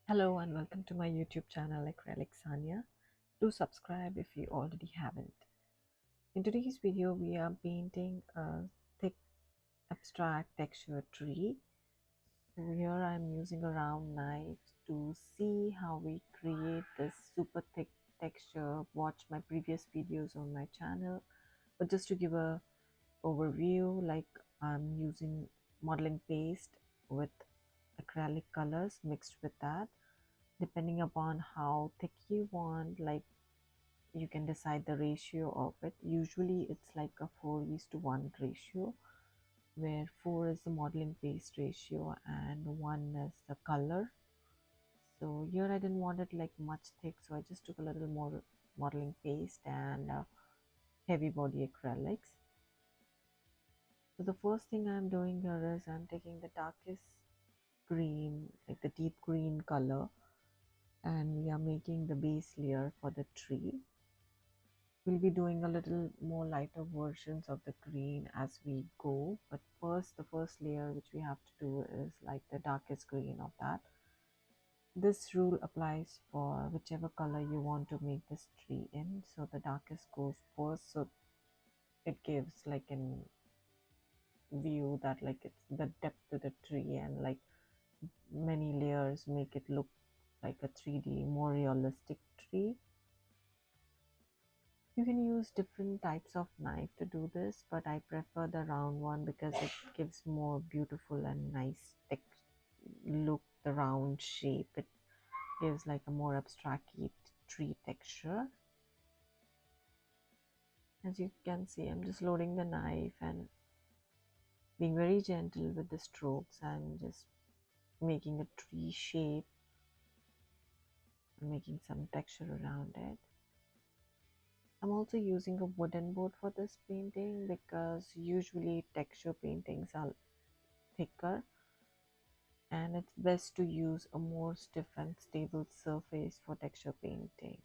Hello and welcome to my YouTube channel Acrylics Saniya. Do subscribe if you already haven't. In today's video, we are painting a thick abstract texture tree. So here I'm using a round knife to see how we create this super thick texture. Watch my previous videos on my channel. But just to give a overview, like I'm using modeling paste with acrylic colors mixed with that. Depending upon how thick you want, like you can decide the ratio of it. Usually it's like a 4:1 ratio, where 4 is the modeling paste ratio and 1 is the color. So here I didn't want it like much thick, so I just took a little more modeling paste and heavy body acrylics. So the first thing I'm doing here is I'm taking the darkest green, like the deep green color, and we are making the base layer for the tree. We'll be doing a little more lighter versions of the green as we go, but first, the first layer which we have to do is like the darkest green of that. This rule applies for whichever color you want to make this tree in, so the darkest goes first, so it gives like an view that like it's the depth to the tree, and like many layers make it look like a 3D more realistic tree. You can use different types of knife to do this, but I prefer the round one because it gives more beautiful and nice look, the round shape. It gives like a more abstract tree texture. As you can see, I'm just loading the knife and being very gentle with the strokes and just making a tree shape and making some texture around it. I'm also using a wooden board for this painting because usually texture paintings are thicker, and it's best to use a more stiff and stable surface for texture painting.